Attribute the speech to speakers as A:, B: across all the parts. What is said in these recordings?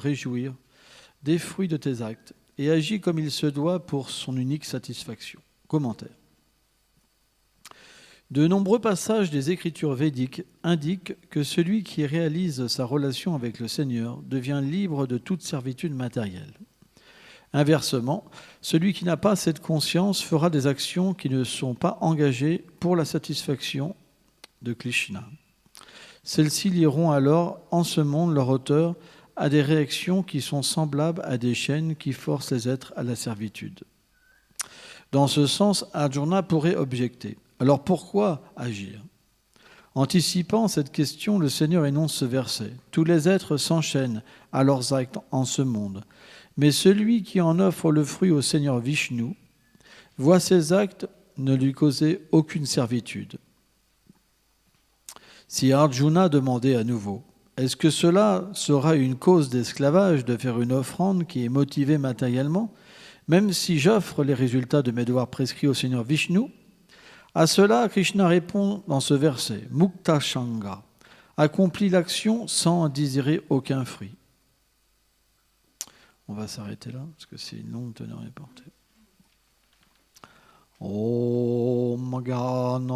A: réjouir des fruits de tes actes et agis comme il se doit pour son unique satisfaction. Commentaire. De nombreux passages des Écritures védiques indiquent que celui qui réalise sa relation avec le Seigneur devient libre de toute servitude matérielle. Inversement, celui qui n'a pas cette conscience fera des actions qui ne sont pas engagées pour la satisfaction de Krishna. Celles-ci lieront alors en ce monde leur auteur à des réactions qui sont semblables à des chaînes qui forcent les êtres à la servitude. Dans ce sens, Arjuna pourrait objecter. Alors pourquoi agir ? Anticipant cette question, le Seigneur énonce ce verset. Tous les êtres s'enchaînent à leurs actes en ce monde. Mais celui qui en offre le fruit au Seigneur Vishnu voit ses actes ne lui causer aucune servitude. Si Arjuna demandait à nouveau, est-ce que cela sera une cause d'esclavage de faire une offrande qui est motivée matériellement, même si j'offre les résultats de mes devoirs prescrits au Seigneur Vishnu ? À cela, Krishna répond dans ce verset, Mukta Shanga, accomplit l'action sans en désirer aucun fruit. On va s'arrêter là, parce que c'est une longue teneur et portée. Om Gana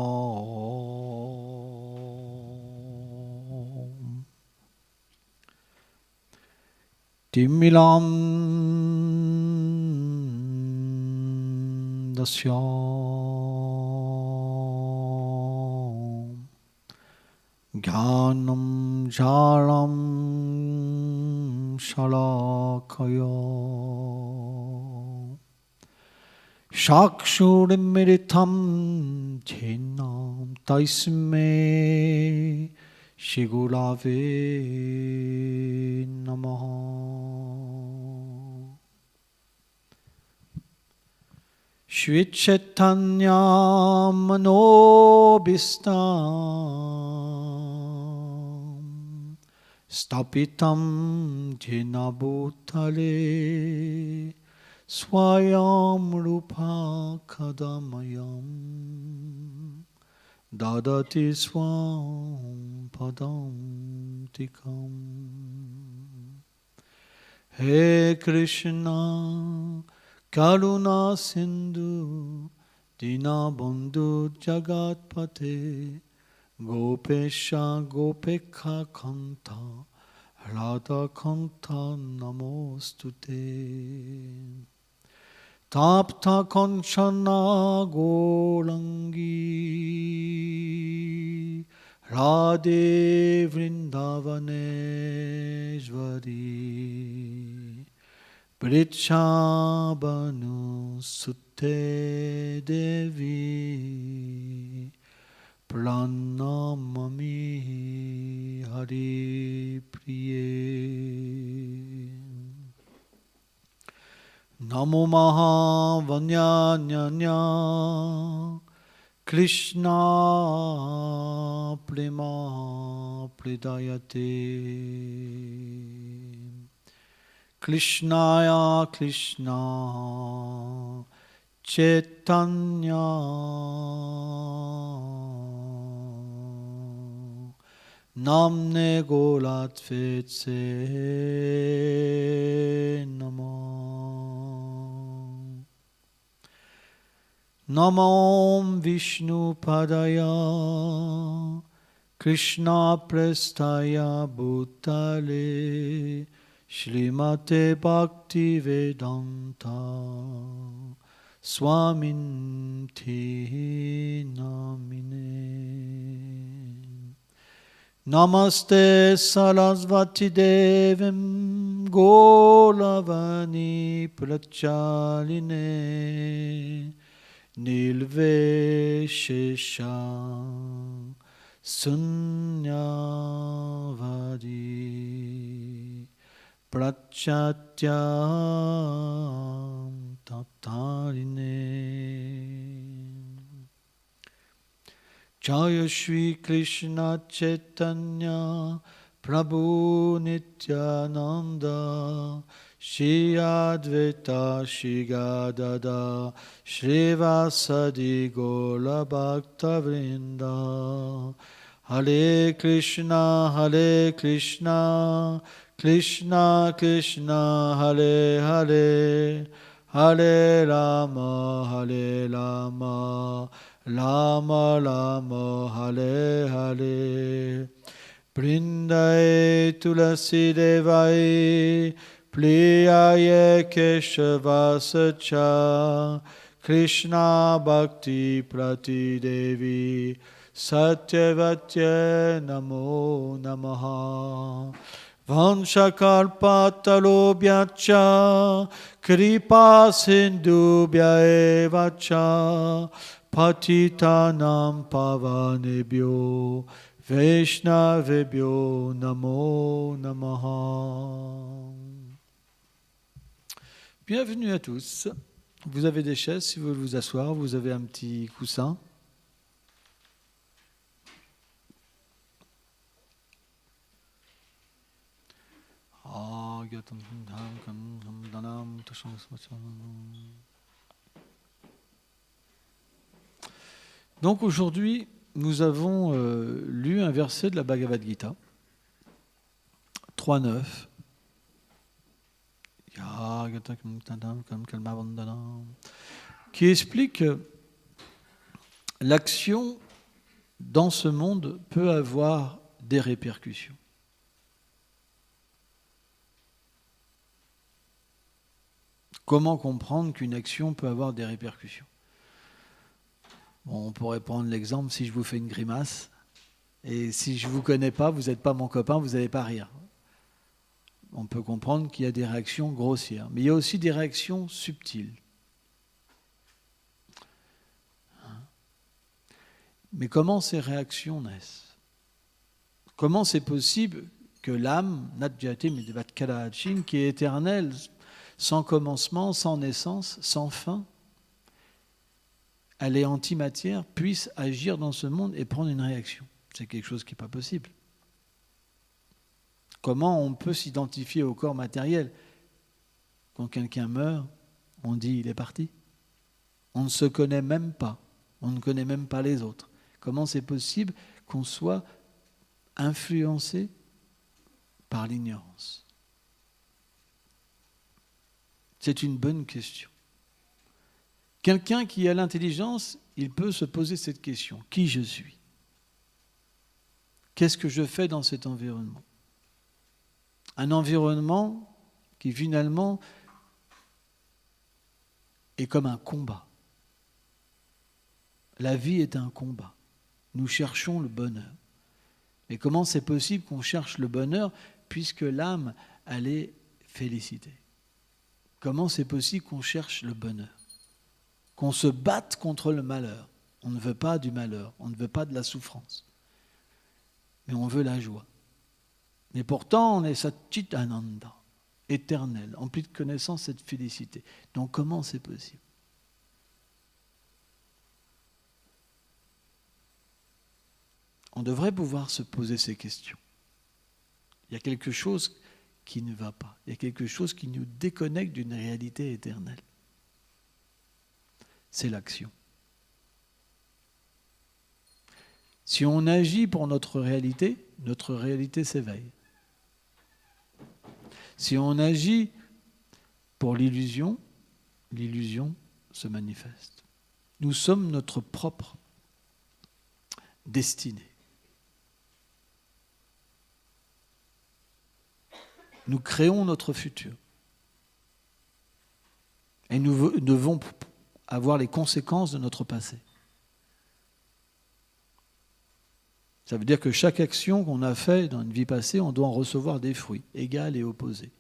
A: Timilam Dasyam Gyanam Jalam Shalakaya Shakshurmiritam Jhenam Taisme Shigurave Namaha Shri Chaitanya Manobhistam Stapitam Jena Bhutale Swayam Rupa Kadamayam Dadati Swam Padam Tikam He Krishna Karuna Sindhu Dinabandhu Jagatpate Gopesha Gopekha Kanta Radha Kanta Namostute Tapta Kanchana Gorangi Radhe Vrindavaneshwari Prichabhanu Sutte Devi Pranamami Hari Priye Namo Mahavanyanyanya Krishna Prema Pridayate Krishnaya Krishna Chaitanya Namne Golatvetse Namah Namam Vishnu Padaya Krishna Prestaya Bhutale Shrimate Bhakti Vedanta Swaminti Namine Namaste Sarasvati Devim Golavani Prachaline Nilveshesha Sunyavadi Prachatyam Tatarine Jaya Shri Krishna Chaitanya Prabhu Nityananda Shri Advaita Shri Gadada Shri Vasadi Gola Bhakta Vrinda Hare Krishna Krishna Krishna Hare Hare Hare Rama Rama Rama Hare Hare Vrindaye Tulasi Devai Priyaye Keshavasacha Krishna Bhakti Prati Devi Satyavatya Namo Namaha Vanshakalpatarobhyacha Kripa Sindhubhya Evacha Patitanam Pavanebhyo Vaishnavebhyo Namo Namaha. Bienvenue à tous. Vous avez des chaises, si vous voulez vous asseoir, vous avez un petit coussin. Donc aujourd'hui, nous avons lu un verset de la Bhagavad Gita, 3.9, qui explique que l'action dans ce monde peut avoir des répercussions. Comment comprendre qu'une action peut avoir des répercussions ? Bon, on pourrait prendre l'exemple, si je vous fais une grimace, et si je ne vous connais pas, vous n'êtes pas mon copain, vous n'allez pas rire. On peut comprendre qu'il y a des réactions grossières, mais il y a aussi des réactions subtiles. Mais comment ces réactions naissent ? Comment c'est possible que l'âme, Natjati Midvat Kalachin, qui est éternelle, sans commencement, sans naissance, sans fin, elle est antimatière, puisse agir dans ce monde et prendre une réaction. C'est quelque chose qui n'est pas possible. Comment on peut s'identifier au corps matériel ? Quand quelqu'un meurt, on dit il est parti. On ne se connaît même pas. On ne connaît même pas les autres. Comment c'est possible qu'on soit influencé par l'ignorance ? C'est une bonne question. Quelqu'un qui a l'intelligence, il peut se poser cette question. Qui je suis ? Qu'est-ce que je fais dans cet environnement ? Un environnement qui finalement est comme un combat. La vie est un combat. Nous cherchons le bonheur. Mais comment c'est possible qu'on cherche le bonheur puisque l'âme, elle est félicitée ? Comment c'est possible qu'on cherche le bonheur ? Qu'on se batte contre le malheur. On ne veut pas du malheur, on ne veut pas de la souffrance. Mais on veut la joie. Mais pourtant, on est Satchit Ananda, éternel, empli de connaissance et de félicité. Donc comment c'est possible ? On devrait pouvoir se poser ces questions. Il y a quelque chose qui ne va pas. Il y a quelque chose qui nous déconnecte d'une réalité éternelle. C'est l'action. Si on agit pour notre réalité s'éveille. Si on agit pour l'illusion, l'illusion se manifeste. Nous sommes notre propre destinée. Nous créons notre futur. Et nous devons avoir les conséquences de notre passé. Ça veut dire que chaque action qu'on a faite dans une vie passée, on doit en recevoir des fruits, égaux et opposés.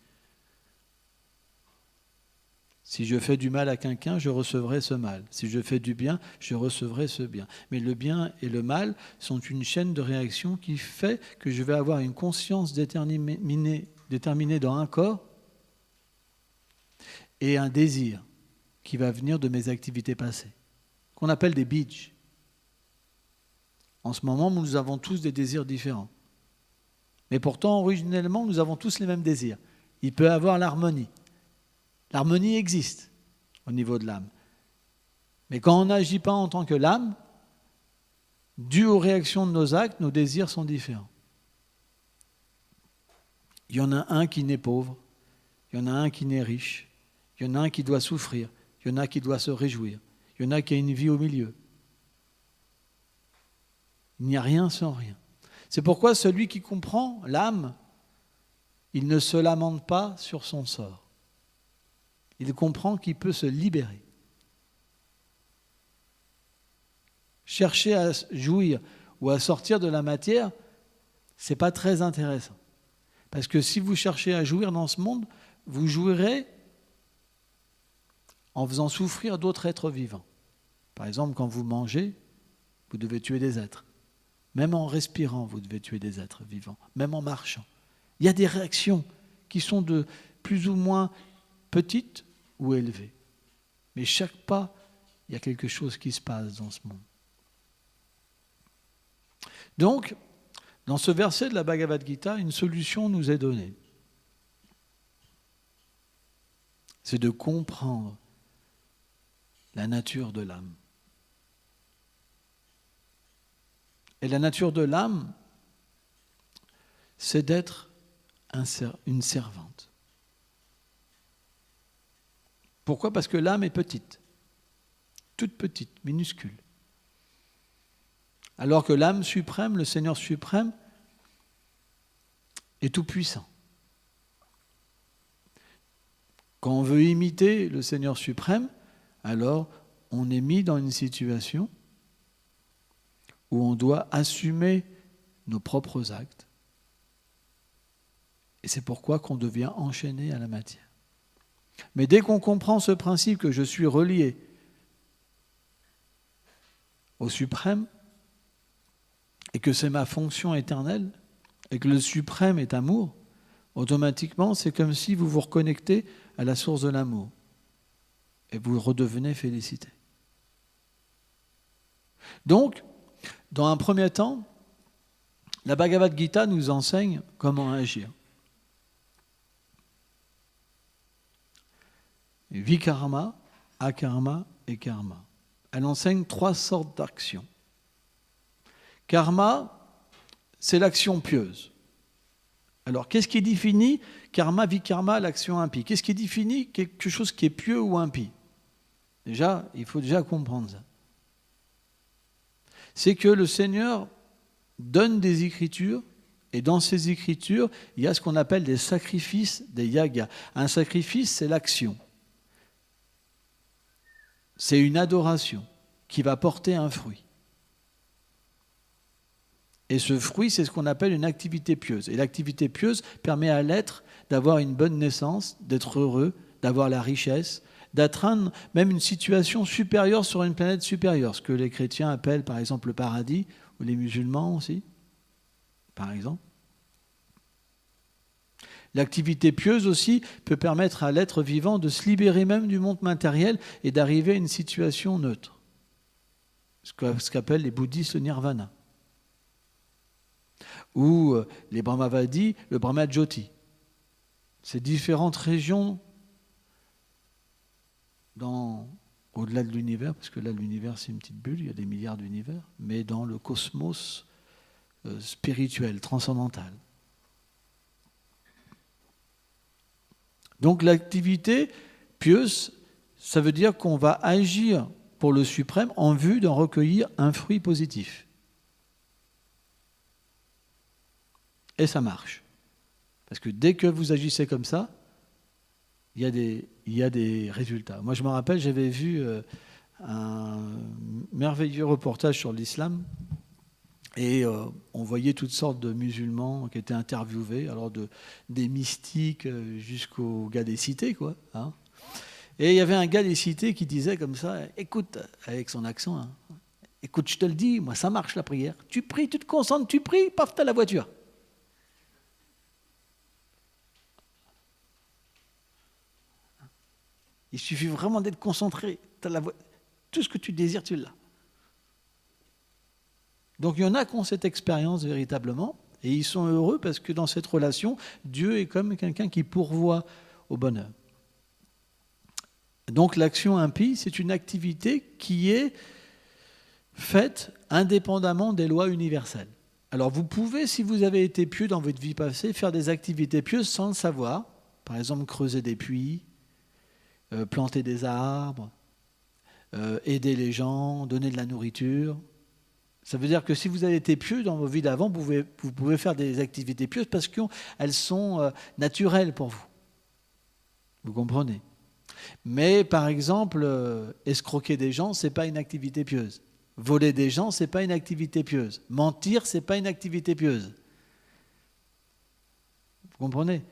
A: Si je fais du mal à quelqu'un, je recevrai ce mal. Si je fais du bien, je recevrai ce bien. Mais le bien et le mal sont une chaîne de réaction qui fait que je vais avoir une conscience déterminée dans un corps et un désir qui va venir de mes activités passées, qu'on appelle des bij. En ce moment, nous avons tous des désirs différents. Mais pourtant, originellement, nous avons tous les mêmes désirs. Il peut y avoir l'harmonie. L'harmonie existe au niveau de l'âme. Mais quand on n'agit pas en tant que l'âme, dû aux réactions de nos actes, nos désirs sont différents. Il y en a un qui naît pauvre, il y en a un qui naît riche, il y en a un qui doit souffrir, il y en a qui doit se réjouir, il y en a qui a une vie au milieu. Il n'y a rien sans rien. C'est pourquoi celui qui comprend l'âme, il ne se lamente pas sur son sort. Il comprend qu'il peut se libérer. Chercher à jouir ou à sortir de la matière, ce n'est pas très intéressant. Parce que si vous cherchez à jouir dans ce monde, vous jouirez en faisant souffrir d'autres êtres vivants. Par exemple, quand vous mangez, vous devez tuer des êtres. Même en respirant, vous devez tuer des êtres vivants. Même en marchant. Il y a des réactions qui sont de plus ou moins petites ou élevées. Mais chaque pas, il y a quelque chose qui se passe dans ce monde. Donc, dans ce verset de la Bhagavad Gita, une solution nous est donnée. C'est de comprendre la nature de l'âme. Et la nature de l'âme, c'est d'être une servante. Pourquoi ? Parce que l'âme est petite, toute petite, minuscule. Alors que l'âme suprême, le Seigneur suprême, est tout puissant. Quand on veut imiter le Seigneur suprême, alors on est mis dans une situation où on doit assumer nos propres actes. Et c'est pourquoi qu'on devient enchaîné à la matière. Mais dès qu'on comprend ce principe que je suis relié au suprême, et que c'est ma fonction éternelle, et que le suprême est amour, automatiquement, c'est comme si vous vous reconnectez à la source de l'amour. Et vous redevenez félicité. Donc, dans un premier temps, la Bhagavad Gita nous enseigne comment agir. Vikarma, akarma et karma. Elle enseigne 3 sortes d'actions. Karma, c'est l'action pieuse. Alors, qu'est-ce qui définit karma, vikarma, l'action impie ? Qu'est-ce qui définit quelque chose qui est pieux ou impie ? Déjà, il faut déjà comprendre ça. C'est que le Seigneur donne des écritures, et dans ces écritures, il y a ce qu'on appelle des sacrifices, des yagas. Un sacrifice, c'est l'action. C'est une adoration qui va porter un fruit. Et ce fruit, c'est ce qu'on appelle une activité pieuse. Et l'activité pieuse permet à l'être d'avoir une bonne naissance, d'être heureux, d'avoir la richesse, d'atteindre même une situation supérieure sur une planète supérieure, ce que les chrétiens appellent par exemple le paradis, ou les musulmans aussi, par exemple. L'activité pieuse aussi peut permettre à l'être vivant de se libérer même du monde matériel et d'arriver à une situation neutre, ce qu'appellent les bouddhistes le nirvana. Ou les Brahmavadis, le Brahmajyoti. Ces différentes régions au-delà de l'univers, parce que là l'univers c'est une petite bulle, il y a des milliards d'univers, mais dans le cosmos spirituel, transcendantal. Donc l'activité pieuse, ça veut dire qu'on va agir pour le suprême en vue d'en recueillir un fruit positif. Et ça marche. Parce que dès que vous agissez comme ça, il y a des résultats. Moi, je me rappelle, j'avais vu un merveilleux reportage sur l'islam et on voyait toutes sortes de musulmans qui étaient interviewés, alors des mystiques jusqu'aux gars des cités, quoi. Hein. Et il y avait un gars des cités qui disait comme ça, écoute, avec son accent, hein, écoute, je te le dis, moi, ça marche la prière. Tu pries, tu te concentres, tu pries, paf, t'as la voiture. Il suffit vraiment d'être concentré. Tout ce que tu désires, tu l'as. Donc il y en a qui ont cette expérience véritablement, et ils sont heureux parce que dans cette relation, Dieu est comme quelqu'un qui pourvoit au bonheur. Donc l'action impie, c'est une activité qui est faite indépendamment des lois universelles. Alors vous pouvez, si vous avez été pieux dans votre vie passée, faire des activités pieuses sans le savoir. Par exemple, creuser des puits, planter des arbres, aider les gens, donner de la nourriture. Ça veut dire que si vous avez été pieux dans vos vies d'avant, vous pouvez faire des activités pieuses parce qu'elles sont naturelles pour vous. Vous comprenez? Mais par exemple, escroquer des gens, ce n'est pas une activité pieuse. Voler des gens, ce n'est pas une activité pieuse. Mentir, ce n'est pas une activité pieuse. Vous comprenez?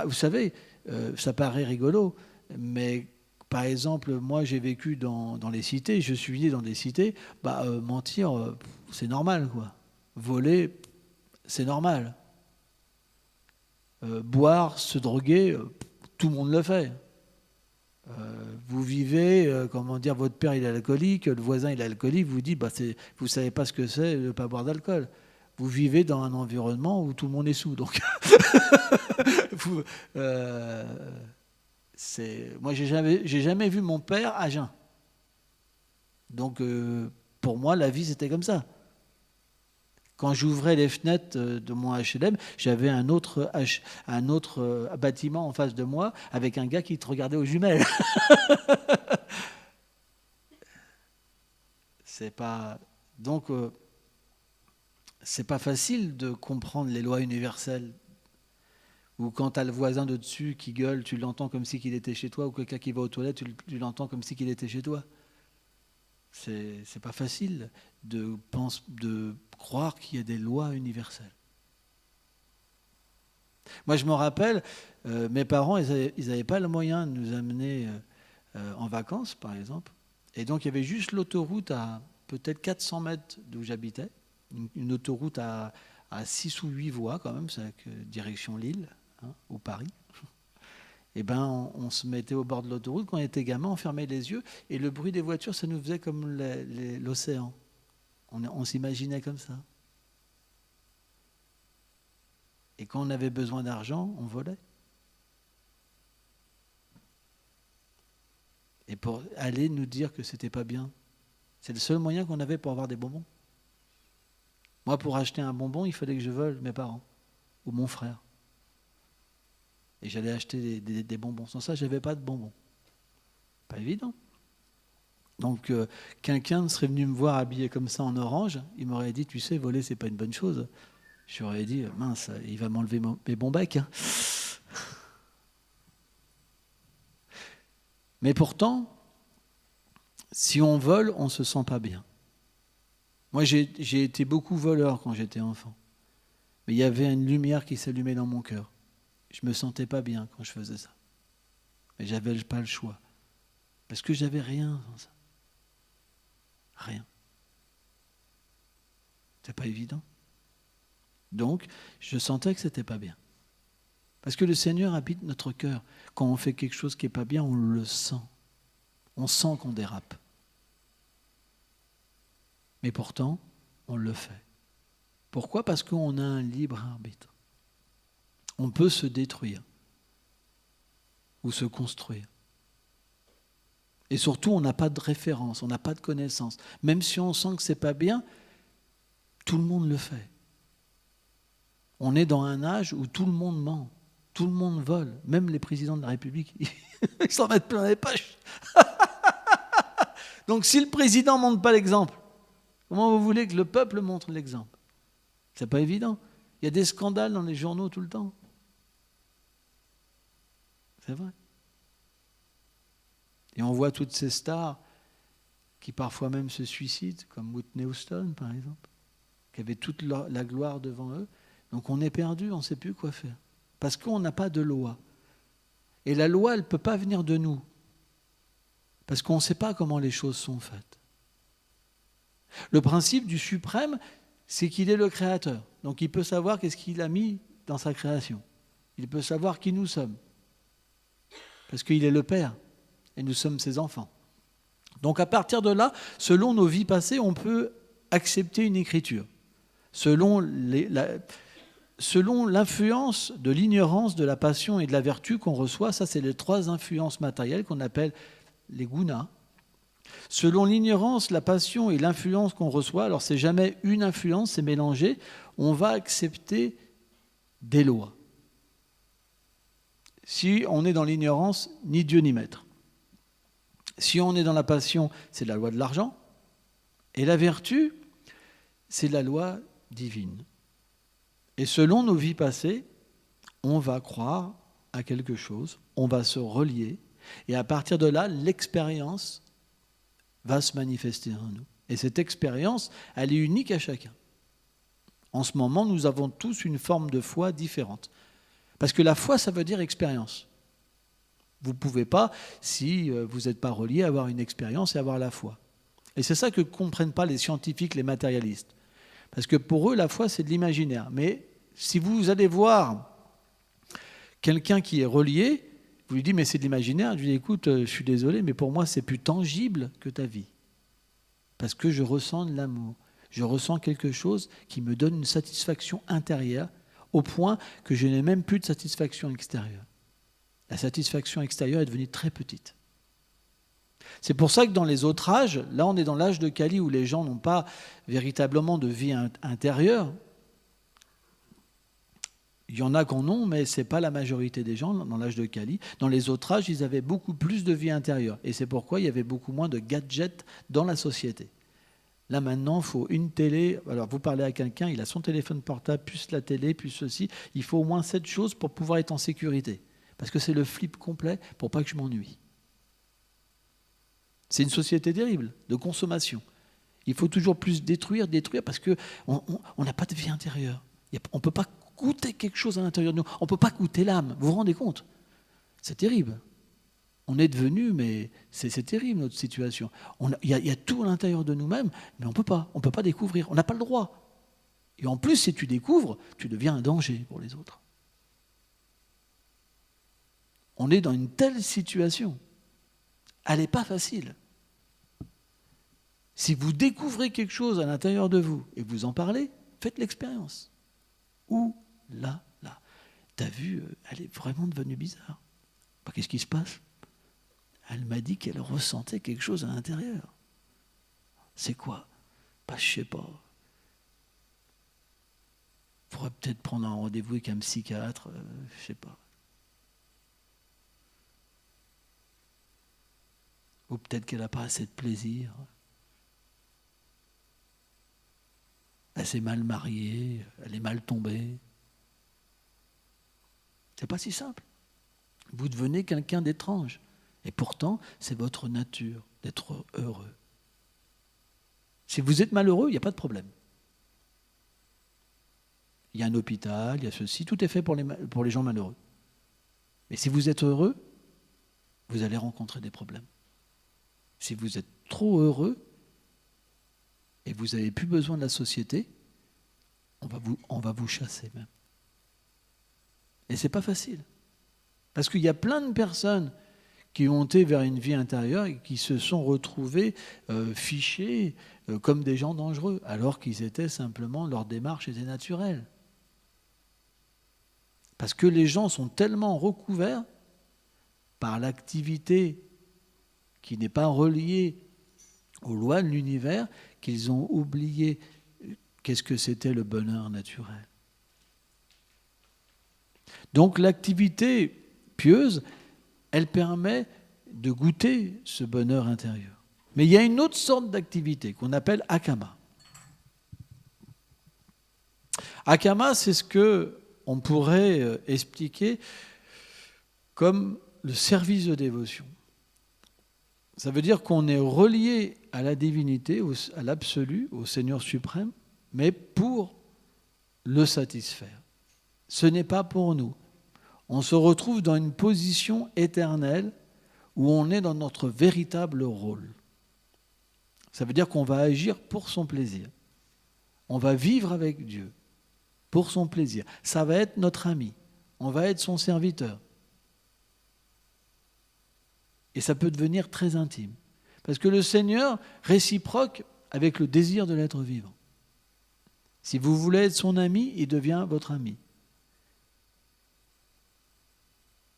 A: Vous savez, ça paraît rigolo, mais par exemple, moi j'ai vécu dans les cités, je suis né dans des cités, mentir, c'est normal, quoi. Voler, c'est normal. Boire, se droguer, tout le monde le fait. Vous vivez, votre père il est alcoolique, le voisin il est alcoolique, vous dites, vous ne savez pas ce que c'est de ne pas boire d'alcool. Vous vivez dans un environnement où tout le monde est sous. Donc, moi, j'ai jamais vu mon père à jeun. Donc, pour moi, la vie, c'était comme ça. Quand j'ouvrais les fenêtres de mon HLM, j'avais un autre bâtiment en face de moi avec un gars qui te regardait aux jumelles. C'est pas facile de comprendre les lois universelles. Ou quand tu as le voisin de dessus qui gueule, tu l'entends comme si qu'il était chez toi, ou quelqu'un qui va aux toilettes, tu l'entends comme si qu'il était chez toi. C'est pas facile de croire qu'il y a des lois universelles. Moi, je me rappelle, mes parents, ils n'avaient pas le moyen de nous amener en vacances, par exemple. Et donc, il y avait juste l'autoroute à peut-être 400 mètres d'où j'habitais. Une autoroute à 6 ou 8 voies, quand même, c'est direction Lille, ou Paris. Et on se mettait au bord de l'autoroute. Quand on était gamin, on fermait les yeux. Et le bruit des voitures, ça nous faisait comme l'océan. On s'imaginait comme ça. Et quand on avait besoin d'argent, on volait. Et pour aller nous dire que c'était pas bien. C'est le seul moyen qu'on avait pour avoir des bonbons. Moi, pour acheter un bonbon, il fallait que je vole mes parents ou mon frère. Et j'allais acheter des bonbons. Sans ça, je n'avais pas de bonbons. Pas évident. Donc, quelqu'un serait venu me voir habillé comme ça en orange. Il m'aurait dit, tu sais, voler, c'est pas une bonne chose. J'aurais dit, mince, il va m'enlever mes bons becs. Hein. Mais pourtant, si on vole, on ne se sent pas bien. Moi, j'ai été beaucoup voleur quand j'étais enfant. Mais il y avait une lumière qui s'allumait dans mon cœur. Je ne me sentais pas bien quand je faisais ça. Mais je n'avais pas le choix. Parce que je n'avais rien sans ça. Rien. C'est pas évident. Donc, je sentais que c'était pas bien. Parce que le Seigneur habite notre cœur. Quand on fait quelque chose qui n'est pas bien, on le sent. On sent qu'on dérape. Mais pourtant, on le fait. Pourquoi ? Parce qu'on a un libre arbitre. On peut se détruire ou se construire. Et surtout, on n'a pas de référence, on n'a pas de connaissance. Même si on sent que ce n'est pas bien, tout le monde le fait. On est dans un âge où tout le monde ment, tout le monde vole, même les présidents de la République, ils s'en mettent plein les poches. Donc si le président ne montre pas l'exemple, comment vous voulez que le peuple montre l'exemple ? C'est pas évident. Il y a des scandales dans les journaux tout le temps. C'est vrai. Et on voit toutes ces stars qui parfois même se suicident, comme Whitney Houston par exemple, qui avaient toute la gloire devant eux. Donc on est perdu, on ne sait plus quoi faire. Parce qu'on n'a pas de loi. Et la loi, elle ne peut pas venir de nous. Parce qu'on ne sait pas comment les choses sont faites. Le principe du suprême, c'est qu'il est le créateur. Donc il peut savoir qu'est-ce qu'il a mis dans sa création. Il peut savoir qui nous sommes. Parce qu'il est le Père. Et nous sommes ses enfants. Donc à partir de là, selon nos vies passées, on peut accepter une écriture. Selon l'influence de l'ignorance, de la passion et de la vertu qu'on reçoit, ça c'est les 3 influences matérielles qu'on appelle les gunas. Selon l'ignorance, la passion et l'influence qu'on reçoit, alors c'est jamais une influence, c'est mélangé, on va accepter des lois. Si on est dans l'ignorance, ni Dieu ni maître. Si on est dans la passion, c'est la loi de l'argent. Et la vertu, c'est la loi divine. Et selon nos vies passées, on va croire à quelque chose, on va se relier, et à partir de là, l'expérience va se manifester en nous. Et cette expérience, elle est unique à chacun. En ce moment, nous avons tous une forme de foi différente. Parce que la foi, ça veut dire expérience. Vous ne pouvez pas, si vous n'êtes pas relié, avoir une expérience et avoir la foi. Et c'est ça que ne comprennent pas les scientifiques, les matérialistes. Parce que pour eux, la foi, c'est de l'imaginaire. Mais si vous allez voir quelqu'un qui est relié, vous lui dites, mais c'est de l'imaginaire. Je lui dis, écoute, je suis désolé, mais pour moi, c'est plus tangible que ta vie. Parce que je ressens de l'amour. Je ressens quelque chose qui me donne une satisfaction intérieure, au point que je n'ai même plus de satisfaction extérieure. La satisfaction extérieure est devenue très petite. C'est pour ça que dans les autres âges, là on est dans l'âge de Kali où les gens n'ont pas véritablement de vie intérieure. Il y en a qui en ont, mais ce n'est pas la majorité des gens dans l'âge de Kali. Dans les autres âges, ils avaient beaucoup plus de vie intérieure. Et c'est pourquoi il y avait beaucoup moins de gadgets dans la société. Là maintenant, il faut une télé. Alors vous parlez à quelqu'un, il a son téléphone portable, plus la télé, plus ceci. Il faut au moins 7 choses pour pouvoir être en sécurité. Parce que c'est le flip complet pour pas que je m'ennuie. C'est une société terrible de consommation. Il faut toujours plus détruire, parce qu'on n'a pas de vie intérieure. On ne peut pas goûter quelque chose à l'intérieur de nous. On ne peut pas goûter l'âme. Vous vous rendez compte? C'est terrible. On est devenu, mais c'est terrible notre situation. Il y a tout à l'intérieur de nous-mêmes, mais on ne peut pas découvrir. On n'a pas le droit. Et en plus, si tu découvres, tu deviens un danger pour les autres. On est dans une telle situation. Elle n'est pas facile. Si vous découvrez quelque chose à l'intérieur de vous et vous en parlez, faites l'expérience. Ouh là, là. T'as vu, elle est vraiment devenue bizarre. Qu'est-ce qui se passe? Elle m'a dit qu'elle ressentait quelque chose à l'intérieur. C'est quoi? Je sais pas. Il faudrait peut-être prendre un rendez-vous avec un psychiatre, je sais pas. Ou peut-être qu'elle n'a pas assez de plaisir. Elle s'est mal mariée, elle est mal tombée. C'est pas si simple. Vous devenez quelqu'un d'étrange. Et pourtant, c'est votre nature d'être heureux. Si vous êtes malheureux, il n'y a pas de problème. Il y a un hôpital, il y a ceci, tout est fait pour les gens malheureux. Mais si vous êtes heureux, vous allez rencontrer des problèmes. Si vous êtes trop heureux et vous n'avez plus besoin de la société, on va vous chasser même. Et ce n'est pas facile. Parce qu'il y a plein de personnes qui ont été vers une vie intérieure et qui se sont retrouvés fichés comme des gens dangereux, alors qu'ils étaient simplement, leur démarche était naturelle. Parce que les gens sont tellement recouverts par l'activité qui n'est pas reliée aux lois de l'univers qu'ils ont oublié qu'est-ce que c'était le bonheur naturel. Donc l'activité pieuse, elle permet de goûter ce bonheur intérieur. Mais il y a une autre sorte d'activité qu'on appelle akama. Akama, c'est ce qu'on pourrait expliquer comme le service de dévotion. Ça veut dire qu'on est relié à la divinité, à l'absolu, au Seigneur suprême, mais pour le satisfaire. Ce n'est pas pour nous. On se retrouve dans une position éternelle où on est dans notre véritable rôle. Ça veut dire qu'on va agir pour son plaisir. On va vivre avec Dieu pour son plaisir. Ça va être notre ami. On va être son serviteur. Et ça peut devenir très intime. Parce que le Seigneur réciproque avec le désir de l'être vivant. Si vous voulez être son ami, il devient votre ami.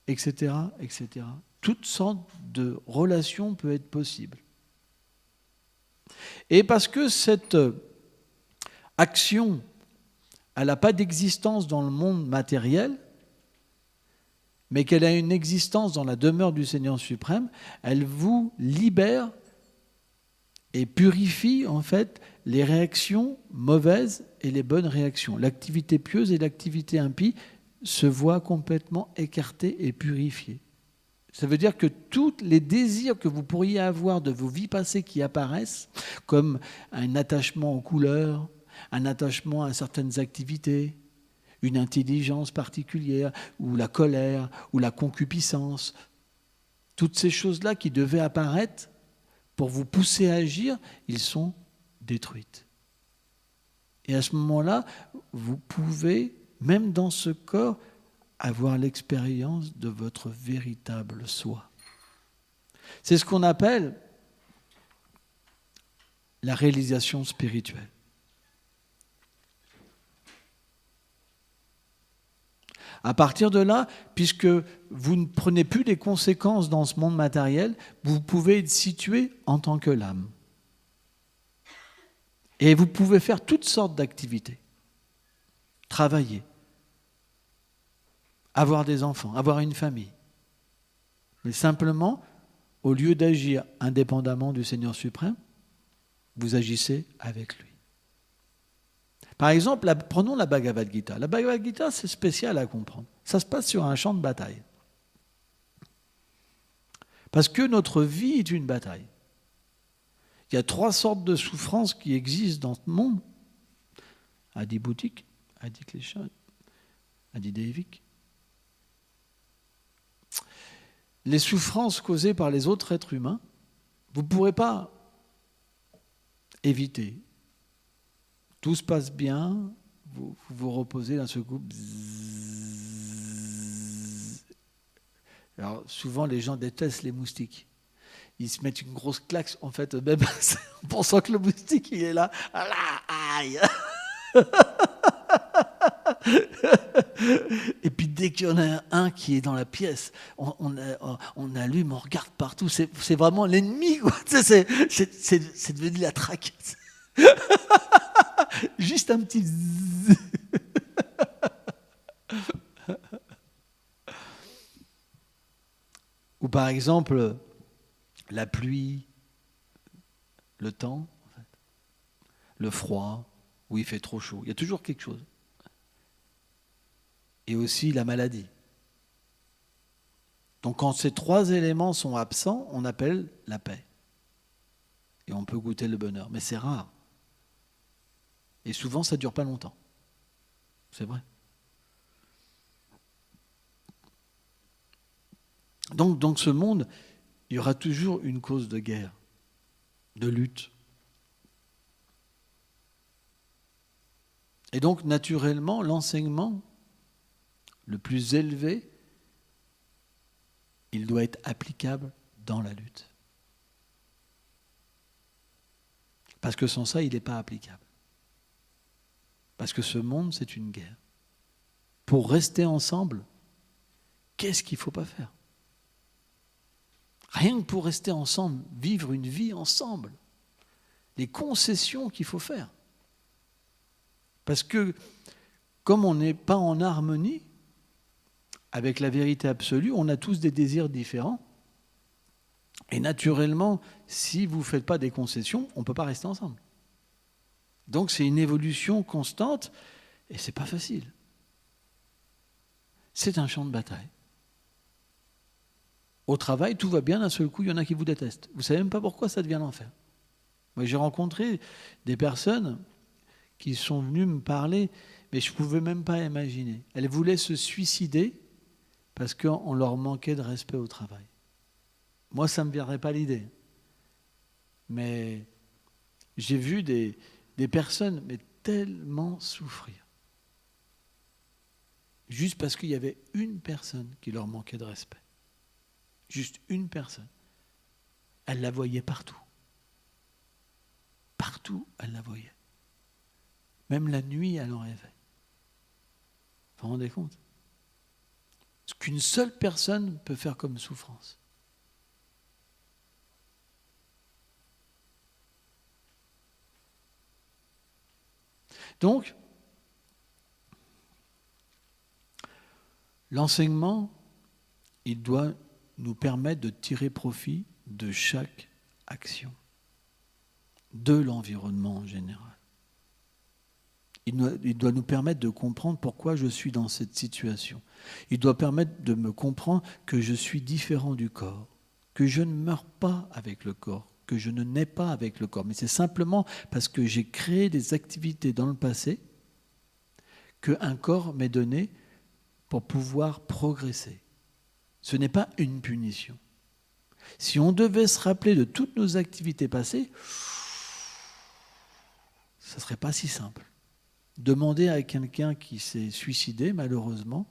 A: Etc., etc. Toutes sortes de relations peuvent être possibles. Et parce que cette action, elle n'a pas d'existence dans le monde matériel, mais qu'elle a une existence dans la demeure du Seigneur suprême, elle vous libère et purifie en fait les réactions mauvaises et les bonnes réactions. L'activité pieuse et l'activité impie se voient complètement écartées et purifiées. Ça veut dire que tous les désirs que vous pourriez avoir de vos vies passées qui apparaissent, comme un attachement aux couleurs, un attachement à certaines activités, une intelligence particulière, ou la colère, ou la concupiscence, toutes ces choses-là qui devaient apparaître pour vous pousser à agir, ils sont détruites. Et à ce moment-là, vous pouvez, même dans ce corps, avoir l'expérience de votre véritable soi. C'est ce qu'on appelle la réalisation spirituelle. À partir de là, puisque vous ne prenez plus les conséquences dans ce monde matériel, vous pouvez être situé en tant que l'âme. Et vous pouvez faire toutes sortes d'activités. Travailler, avoir des enfants, avoir une famille. Mais simplement, au lieu d'agir indépendamment du Seigneur suprême, vous agissez avec lui. Par exemple, prenons la Bhagavad Gita. La Bhagavad Gita, c'est spécial à comprendre. Ça se passe sur un champ de bataille. Parce que notre vie est une bataille. Il y a 3 sortes de souffrances qui existent dans ce monde. Adi Boutique, Adi Klesha, Adi Devik. Les souffrances causées par les autres êtres humains, vous ne pourrez pas éviter. Tout se passe bien, vous vous reposez d'un seul coup. Alors souvent les gens détestent les moustiques. Ils se mettent une grosse claque en fait même en pensant que le moustique il est là. Ah là, aïe. Et puis dès qu'il y en a un qui est dans la pièce, on allume, on regarde partout. C'est vraiment l'ennemi, quoi. C'est devenu la traque. Juste un petit zzz. Ou par exemple, la pluie, le temps, en fait, le froid, où il fait trop chaud. Il y a toujours quelque chose. Et aussi la maladie. Donc quand ces 3 éléments sont absents, on appelle la paix. Et on peut goûter le bonheur. Mais c'est rare. Et souvent, ça ne dure pas longtemps. C'est vrai. Donc, dans ce monde, il y aura toujours une cause de guerre, de lutte. Et donc, naturellement, l'enseignement le plus élevé, il doit être applicable dans la lutte. Parce que sans ça, il n'est pas applicable. Parce que ce monde, c'est une guerre. Pour rester ensemble, qu'est-ce qu'il ne faut pas faire ? Rien que pour rester ensemble, vivre une vie ensemble. Les concessions qu'il faut faire. Parce que comme on n'est pas en harmonie avec la vérité absolue, on a tous des désirs différents. Et naturellement, si vous ne faites pas des concessions, on ne peut pas rester ensemble. Donc c'est une évolution constante et ce n'est pas facile. C'est un champ de bataille. Au travail, tout va bien, d'un seul coup, il y en a qui vous détestent. Vous ne savez même pas pourquoi ça devient l'enfer. Moi, j'ai rencontré des personnes qui sont venues me parler, mais je ne pouvais même pas imaginer. Elles voulaient se suicider parce qu'on leur manquait de respect au travail. Moi, ça ne me viendrait pas l'idée. Mais j'ai vu des personnes mais tellement souffrir. Juste parce qu'il y avait une personne qui leur manquait de respect. Juste une personne. Elle la voyait partout. Partout, elle la voyait. Même la nuit, elle en rêvait. Vous vous rendez compte ? Ce qu'une seule personne peut faire comme souffrance. Donc, l'enseignement, il doit nous permettre de tirer profit de chaque action, de l'environnement en général. Il doit nous permettre de comprendre pourquoi je suis dans cette situation. Il doit permettre de me comprendre que je suis différent du corps, que je ne meurs pas avec le corps, que je ne nais pas avec le corps. Mais c'est simplement parce que j'ai créé des activités dans le passé qu'un corps m'est donné pour pouvoir progresser. Ce n'est pas une punition. Si on devait se rappeler de toutes nos activités passées, ça ne serait pas si simple. Demandez à quelqu'un qui s'est suicidé, malheureusement,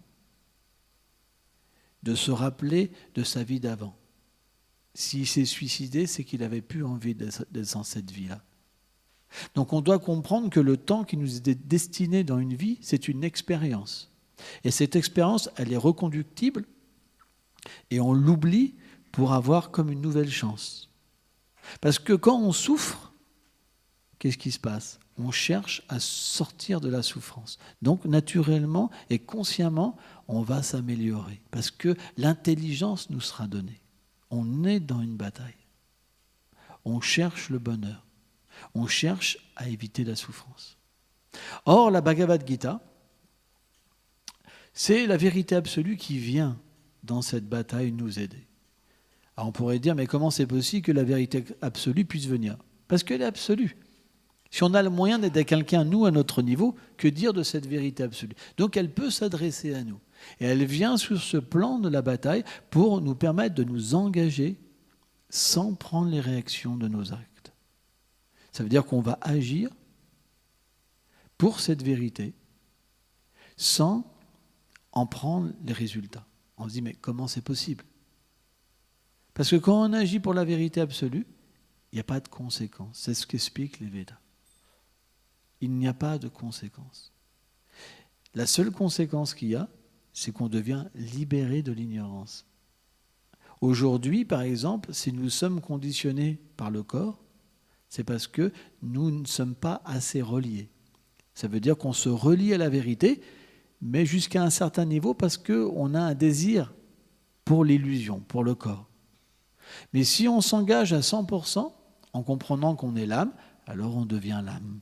A: de se rappeler de sa vie d'avant. S'il s'est suicidé, c'est qu'il n'avait plus envie d'être dans cette vie-là. Donc on doit comprendre que le temps qui nous est destiné dans une vie, c'est une expérience. Et cette expérience, elle est reconductible et on l'oublie pour avoir comme une nouvelle chance. Parce que quand on souffre, qu'est-ce qui se passe ? On cherche à sortir de la souffrance. Donc, naturellement et consciemment, on va s'améliorer. Parce que l'intelligence nous sera donnée. On est dans une bataille. On cherche le bonheur. On cherche à éviter la souffrance. Or, la Bhagavad Gita, c'est la vérité absolue qui vient dans cette bataille nous aider. Alors, on pourrait dire, mais comment c'est possible que la vérité absolue puisse venir ? Parce qu'elle est absolue. Si on a le moyen d'aider quelqu'un, nous, à notre niveau, que dire de cette vérité absolue ? Donc elle peut s'adresser à nous. Et elle vient sur ce plan de la bataille pour nous permettre de nous engager sans prendre les réactions de nos actes. Ça veut dire qu'on va agir pour cette vérité sans en prendre les résultats. On se dit, mais comment c'est possible ? Parce que quand on agit pour la vérité absolue, il n'y a pas de conséquences. C'est ce qu'expliquent les Védas. Il n'y a pas de conséquences. La seule conséquence qu'il y a, c'est qu'on devient libéré de l'ignorance. Aujourd'hui, par exemple, si nous sommes conditionnés par le corps, c'est parce que nous ne sommes pas assez reliés. Ça veut dire qu'on se relie à la vérité, mais jusqu'à un certain niveau parce qu'on a un désir pour l'illusion, pour le corps. Mais si on s'engage à 100%, en comprenant qu'on est l'âme, alors on devient l'âme.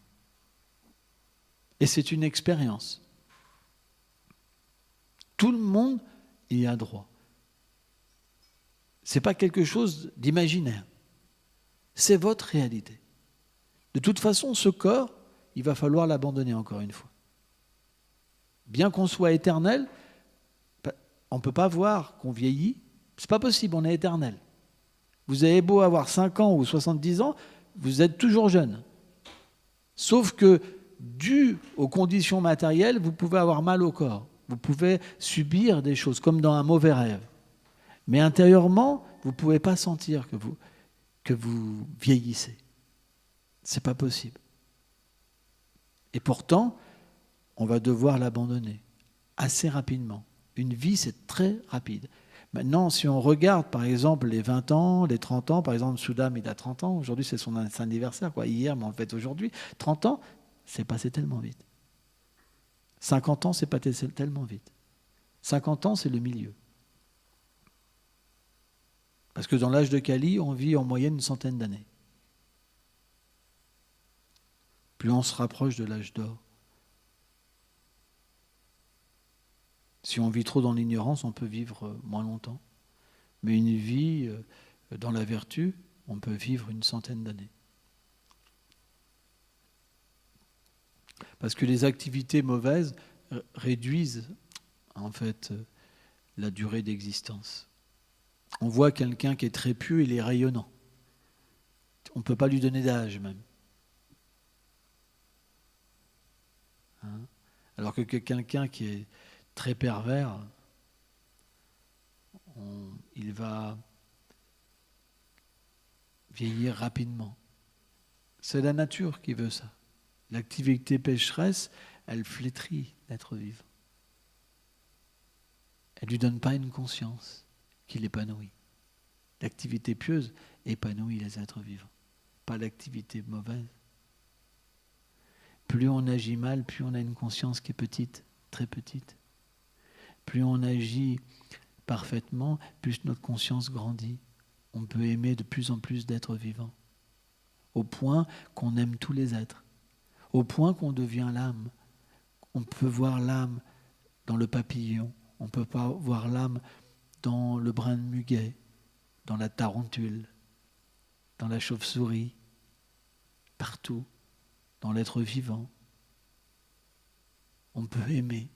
A: Et c'est une expérience. Tout le monde y a droit. Ce n'est pas quelque chose d'imaginaire. C'est votre réalité. De toute façon, ce corps, il va falloir l'abandonner encore une fois. Bien qu'on soit éternel, on ne peut pas voir qu'on vieillit. Ce n'est pas possible, on est éternel. Vous avez beau avoir 5 ans ou 70 ans, vous êtes toujours jeune. Sauf que, dû aux conditions matérielles, vous pouvez avoir mal au corps. Vous pouvez subir des choses, comme dans un mauvais rêve. Mais intérieurement, vous ne pouvez pas sentir que vous vieillissez. Ce n'est pas possible. Et pourtant, on va devoir l'abandonner assez rapidement. Une vie, c'est très rapide. Maintenant, si on regarde, par exemple, les 20 ans, les 30 ans, par exemple, Soudam, il a 30 ans, aujourd'hui, c'est son anniversaire, quoi. Hier, mais en fait, aujourd'hui, 30 ans, c'est passé tellement vite. 50 ans, c'est passé tellement vite. 50 ans, c'est le milieu. Parce que dans l'âge de Kali, on vit en moyenne une centaine d'années. Plus on se rapproche de l'âge d'or. Si on vit trop dans l'ignorance, on peut vivre moins longtemps. Mais une vie dans la vertu, on peut vivre une centaine d'années. Parce que les activités mauvaises réduisent en fait la durée d'existence. On voit quelqu'un qui est très pieux, il est rayonnant. On ne peut pas lui donner d'âge même. Hein ? Alors que quelqu'un qui est très pervers, il va vieillir rapidement. C'est la nature qui veut ça. L'activité pécheresse, elle flétrit l'être vivant. Elle ne lui donne pas une conscience qui l'épanouit. L'activité pieuse épanouit les êtres vivants, pas l'activité mauvaise. Plus on agit mal, plus on a une conscience qui est petite, très petite. Plus on agit parfaitement, plus notre conscience grandit. On peut aimer de plus en plus d'êtres vivants. Au point qu'on aime tous les êtres. Au point qu'on devient l'âme. On peut voir l'âme dans le papillon. On ne peut pas voir l'âme dans le brin de muguet, dans la tarentule, dans la chauve-souris, partout, dans l'être vivant. On peut aimer.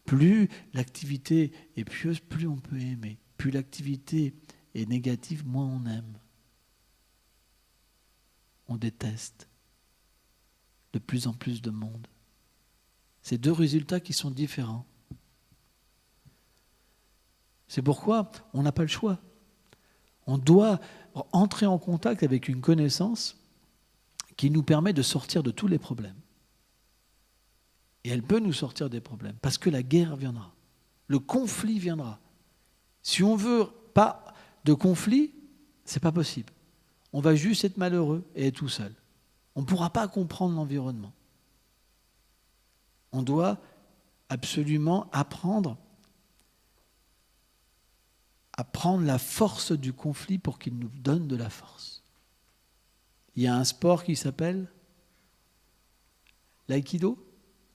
A: Plus l'activité est pieuse, plus on peut aimer. Plus l'activité est négative, moins on aime. On déteste de plus en plus de monde. C'est deux résultats qui sont différents. C'est pourquoi on n'a pas le choix. On doit entrer en contact avec une connaissance qui nous permet de sortir de tous les problèmes. Et elle peut nous sortir des problèmes, parce que la guerre viendra. Le conflit viendra. Si on ne veut pas de conflit, ce n'est pas possible. On va juste être malheureux et être tout seul. On ne pourra pas comprendre l'environnement. On doit absolument apprendre à prendre la force du conflit pour qu'il nous donne de la force. Il y a un sport qui s'appelle l'aïkido,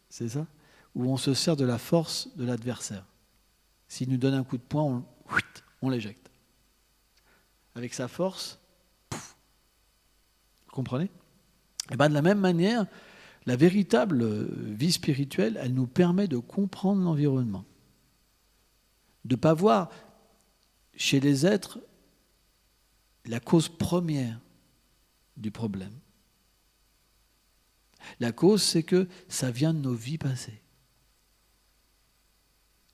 A: c'est ça? Où on se sert de la force de l'adversaire. S'il nous donne un coup de poing, on l'éjecte. Avec sa force, pouf, vous comprenez? Et bien de la même manière, la véritable vie spirituelle, elle nous permet de comprendre l'environnement. De ne pas voir chez les êtres la cause première du problème. La cause, c'est que ça vient de nos vies passées.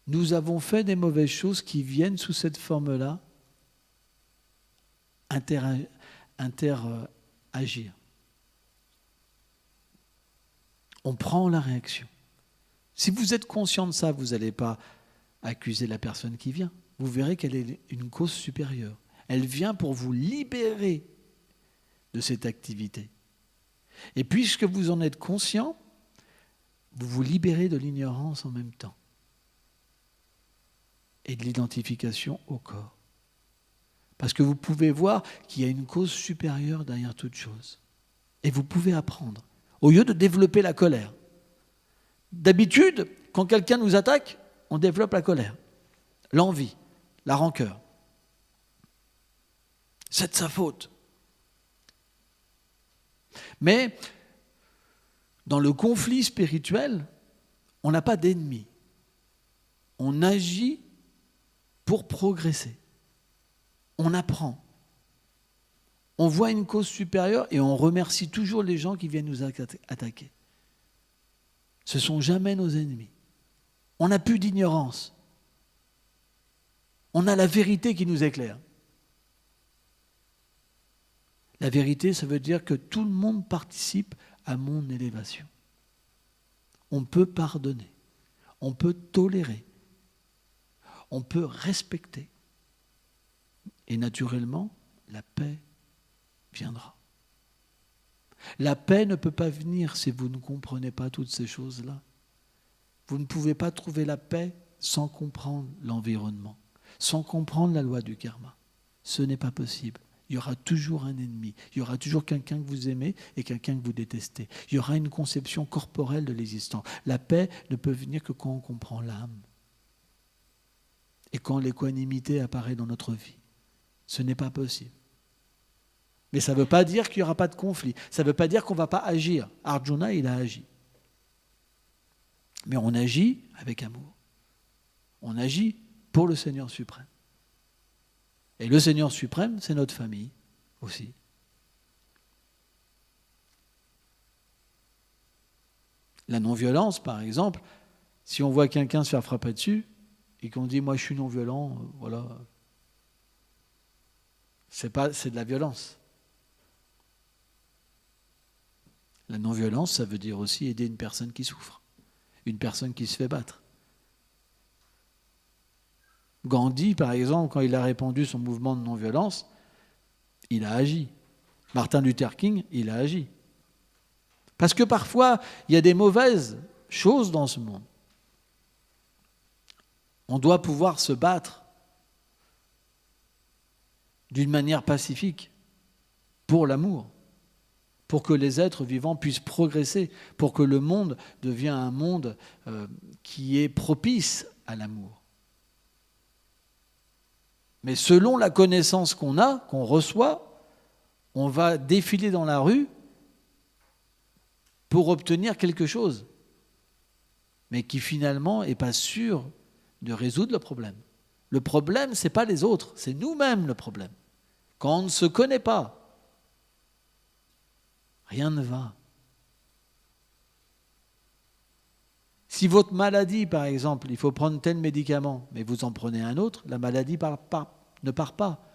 A: Nous avons fait des mauvaises choses qui viennent sous cette forme-là interagir. On prend la réaction. Si vous êtes conscient de ça, vous n'allez pas accuser la personne qui vient. Vous verrez qu'elle est une cause supérieure. Elle vient pour vous libérer de cette activité. Et puisque vous en êtes conscient, vous vous libérez de l'ignorance en même temps et de l'identification au corps. Parce que vous pouvez voir qu'il y a une cause supérieure derrière toute chose. Et vous pouvez apprendre, au lieu de développer la colère. D'habitude, quand quelqu'un nous attaque, on développe la colère, l'envie, la rancœur. C'est de sa faute. Mais dans le conflit spirituel, on n'a pas d'ennemi. On agit pour progresser. On apprend. On voit une cause supérieure et on remercie toujours les gens qui viennent nous attaquer. Ce ne sont jamais nos ennemis. On n'a plus d'ignorance. On a la vérité qui nous éclaire. La vérité, ça veut dire que tout le monde participe à mon élévation. On peut pardonner, on peut tolérer, on peut respecter. Et naturellement, la paix viendra. La paix ne peut pas venir si vous ne comprenez pas toutes ces choses-là. Vous ne pouvez pas trouver la paix sans comprendre l'environnement, sans comprendre la loi du karma. Ce n'est pas possible. Il y aura toujours un ennemi. Il y aura toujours quelqu'un que vous aimez et quelqu'un que vous détestez. Il y aura une conception corporelle de l'existence. La paix ne peut venir que quand on comprend l'âme. Et quand l'équanimité apparaît dans notre vie. Ce n'est pas possible. Mais ça ne veut pas dire qu'il n'y aura pas de conflit. Ça ne veut pas dire qu'on ne va pas agir. Arjuna, il a agi. Mais on agit avec amour. On agit pour le Seigneur suprême. Et le Seigneur suprême, c'est notre famille aussi. La non-violence, par exemple, si on voit quelqu'un se faire frapper dessus et qu'on dit « moi je suis non-violent », voilà, c'est de la violence. La non-violence, ça veut dire aussi aider une personne qui souffre, une personne qui se fait battre. Gandhi, par exemple, quand il a répandu son mouvement de non-violence, il a agi. Martin Luther King, il a agi. Parce que parfois, il y a des mauvaises choses dans ce monde. On doit pouvoir se battre d'une manière pacifique pour l'amour, pour que les êtres vivants puissent progresser, pour que le monde devienne un monde qui est propice à l'amour. Mais selon la connaissance qu'on a, qu'on reçoit, on va défiler dans la rue pour obtenir quelque chose, mais qui finalement n'est pas sûr de résoudre le problème. Le problème, ce n'est pas les autres, c'est nous-mêmes le problème. Quand on ne se connaît pas, rien ne va. Si votre maladie, par exemple, il faut prendre tel médicament, mais vous en prenez un autre, la maladie ne part pas.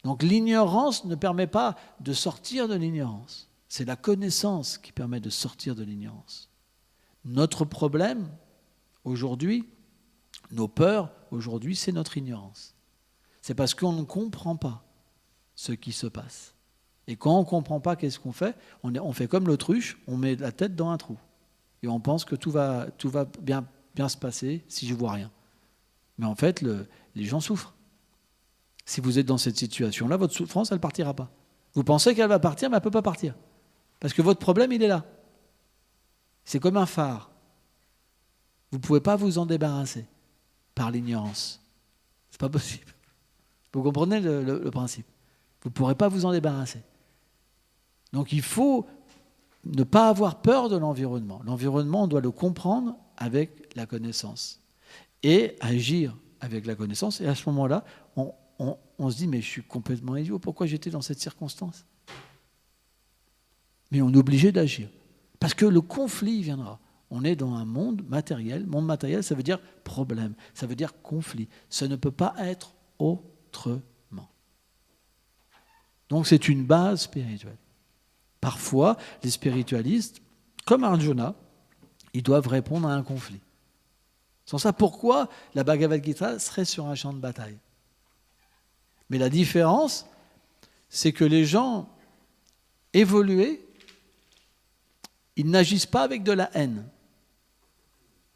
A: Donc l'ignorance ne permet pas de sortir de l'ignorance. C'est la connaissance qui permet de sortir de l'ignorance. Notre problème, aujourd'hui, nos peurs, aujourd'hui, c'est notre ignorance. C'est parce qu'on ne comprend pas ce qui se passe. Et quand on ne comprend pas, qu'est-ce qu'on fait ? On fait comme l'autruche, on met la tête dans un trou. Et on pense que tout va bien se passer si je ne vois rien. Mais en fait, les gens souffrent. Si vous êtes dans cette situation-là, votre souffrance, elle ne partira pas. Vous pensez qu'elle va partir, mais elle ne peut pas partir. Parce que votre problème, il est là. C'est comme un phare. Vous ne pouvez pas vous en débarrasser par l'ignorance. Ce n'est pas possible. Vous comprenez le principe ? Vous ne pourrez pas vous en débarrasser. Donc il faut ne pas avoir peur de l'environnement. L'environnement, on doit le comprendre avec la connaissance. Et agir avec la connaissance. Et à ce moment-là, on se dit, mais je suis complètement idiot, pourquoi j'étais dans cette circonstance ? Mais on est obligé d'agir. Parce que le conflit viendra. On est dans un monde matériel. Monde matériel, ça veut dire problème. Ça veut dire conflit. Ça ne peut pas être autrement. Donc c'est une base spirituelle. Parfois, les spiritualistes, comme Arjuna, ils doivent répondre à un conflit. Sans ça, pourquoi la Bhagavad Gita serait sur un champ de bataille ? Mais la différence, c'est que les gens évolués, ils n'agissent pas avec de la haine,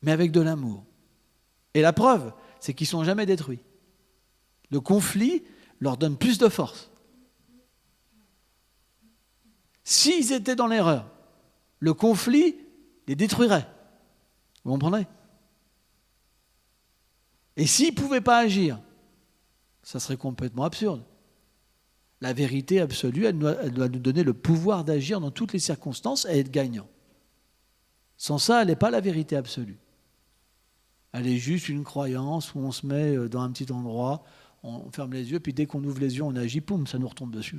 A: mais avec de l'amour. Et la preuve, c'est qu'ils ne sont jamais détruits. Le conflit leur donne plus de force. S'ils étaient dans l'erreur, le conflit les détruirait. Vous comprenez ? Et s'ils ne pouvaient pas agir, ça serait complètement absurde. La vérité absolue, elle doit nous donner le pouvoir d'agir dans toutes les circonstances et être gagnant. Sans ça, elle n'est pas la vérité absolue. Elle est juste une croyance où on se met dans un petit endroit, on ferme les yeux, puis dès qu'on ouvre les yeux, on agit, poum, ça nous retombe dessus.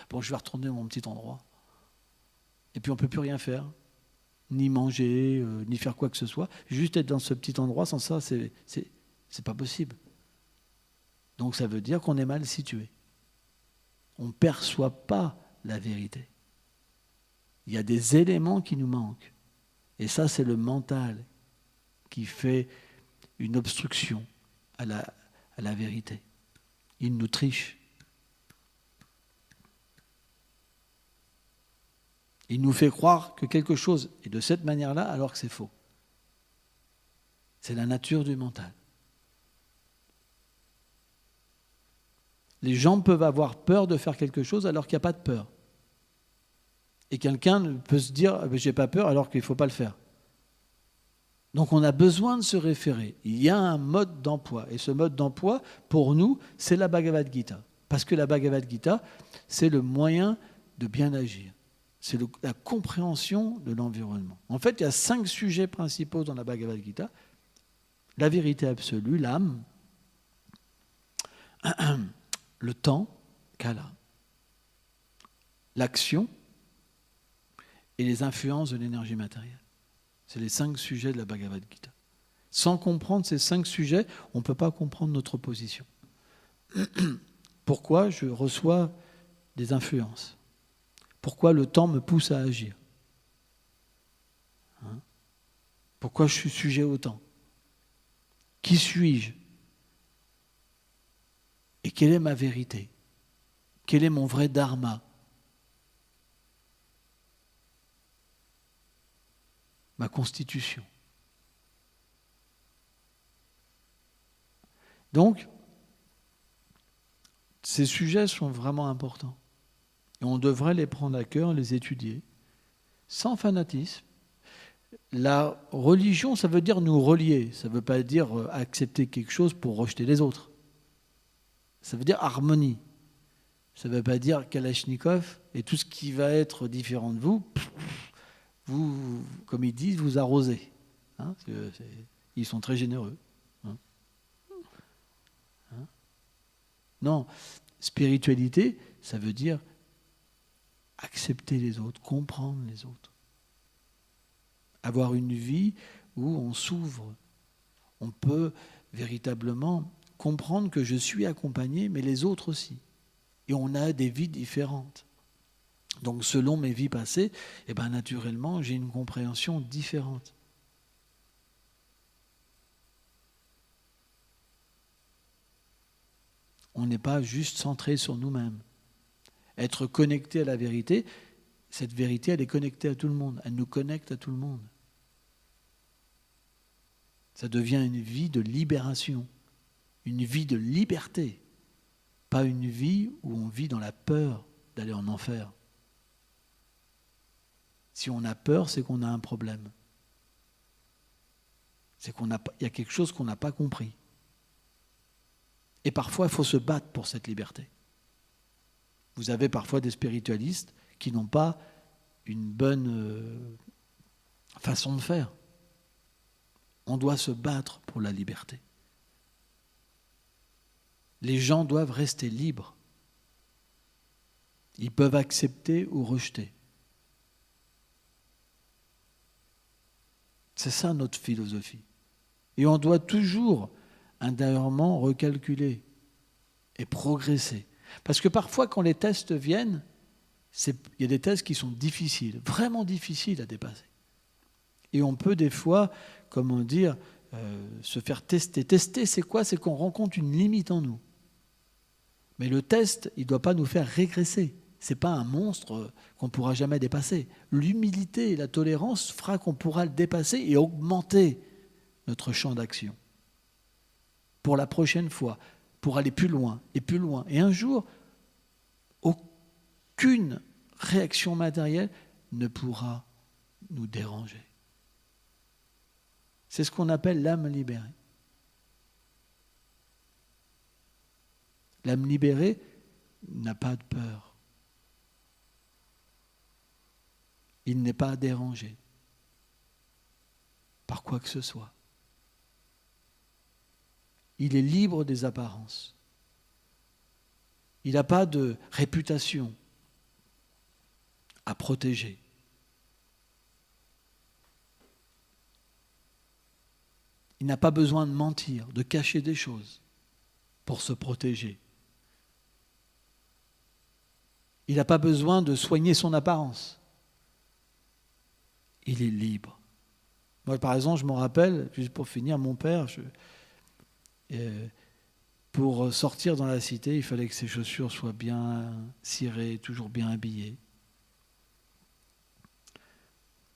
A: Bon, je vais retourner dans mon petit endroit. Et puis on ne peut plus rien faire, ni manger, ni faire quoi que ce soit. Juste être dans ce petit endroit, sans ça, c'est pas possible. Donc ça veut dire qu'on est mal situé. On ne perçoit pas la vérité. Il y a des éléments qui nous manquent. Et ça, c'est le mental qui fait une obstruction à la vérité. Il nous triche. Il nous fait croire que quelque chose est de cette manière-là alors que c'est faux. C'est la nature du mental. Les gens peuvent avoir peur de faire quelque chose alors qu'il n'y a pas de peur. Et quelqu'un peut se dire « j'ai pas peur » alors qu'il ne faut pas le faire. Donc on a besoin de se référer. Il y a un mode d'emploi. Et ce mode d'emploi, pour nous, c'est la Bhagavad Gita. Parce que la Bhagavad Gita, c'est le moyen de bien agir. C'est la compréhension de l'environnement. En fait, il y a 5 sujets principaux dans la Bhagavad Gita. La vérité absolue, l'âme, le temps, Kala, l'action et les influences de l'énergie matérielle. C'est les 5 sujets de la Bhagavad Gita. Sans comprendre ces 5 sujets, on ne peut pas comprendre notre position. Pourquoi je reçois des influences ? Pourquoi le temps me pousse à agir ? Pourquoi je suis sujet au temps ? Qui suis-je ? Et quelle est ma vérité ? Quel est mon vrai dharma ? ma constitution. Donc, ces sujets sont vraiment importants. Et on devrait les prendre à cœur, les étudier, sans fanatisme. La religion, ça veut dire nous relier. Ça ne veut pas dire accepter quelque chose pour rejeter les autres. Ça veut dire harmonie. Ça ne veut pas dire Kalachnikov et tout ce qui va être différent de vous, vous, comme ils disent, vous arrosez. Hein, ils sont très généreux. Hein. Hein. Non, spiritualité, ça veut dire accepter les autres, comprendre les autres. Avoir une vie où on s'ouvre. On peut véritablement comprendre que je suis accompagné, mais les autres aussi. Et on a des vies différentes. Donc selon mes vies passées, eh ben, naturellement, j'ai une compréhension différente. On n'est pas juste centré sur nous-mêmes. Être connecté à la vérité, cette vérité, elle est connectée à tout le monde. Elle nous connecte à tout le monde. Ça devient une vie de libération, une vie de liberté, pas une vie où on vit dans la peur d'aller en enfer. Si on a peur, c'est qu'on a un problème. C'est qu'il y a quelque chose qu'on n'a pas compris. Et parfois, il faut se battre pour cette liberté. Vous avez parfois des spiritualistes qui n'ont pas une bonne façon de faire. On doit se battre pour la liberté. Les gens doivent rester libres. Ils peuvent accepter ou rejeter. C'est ça notre philosophie. Et on doit toujours intérieurement recalculer et progresser. Parce que parfois, quand les tests viennent, il y a des tests qui sont difficiles, vraiment difficiles à dépasser. Et on peut des fois, comment dire, se faire tester. Tester, c'est quoi? C'est qu'on rencontre une limite en nous. Mais le test, il ne doit pas nous faire régresser. Ce n'est pas un monstre qu'on ne pourra jamais dépasser. L'humilité et la tolérance fera qu'on pourra le dépasser et augmenter notre champ d'action. Pour la prochaine fois, pour aller plus loin et plus loin. Et un jour, aucune réaction matérielle ne pourra nous déranger. C'est ce qu'on appelle l'âme libérée. L'âme libérée n'a pas de peur. Il n'est pas dérangé par quoi que ce soit. Il est libre des apparences. Il n'a pas de réputation à protéger. Il n'a pas besoin de mentir, de cacher des choses pour se protéger. Il n'a pas besoin de soigner son apparence. Il est libre. Moi, par exemple, je me rappelle, juste pour finir, mon père, pour sortir dans la cité, il fallait que ses chaussures soient bien cirées, toujours bien habillées.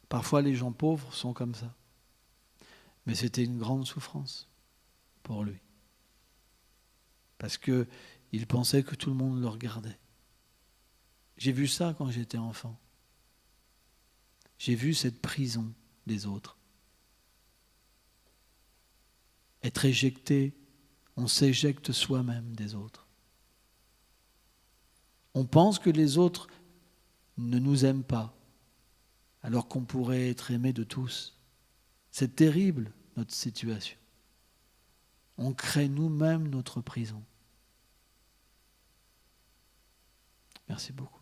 A: Parfois, les gens pauvres sont comme ça. Mais c'était une grande souffrance pour lui. Parce qu'il pensait que tout le monde le regardait. J'ai vu ça quand j'étais enfant. J'ai vu cette prison des autres. Être éjecté, on s'éjecte soi-même des autres. On pense que les autres ne nous aiment pas, alors qu'on pourrait être aimé de tous. C'est terrible, notre situation. On crée nous-mêmes notre prison. Merci beaucoup.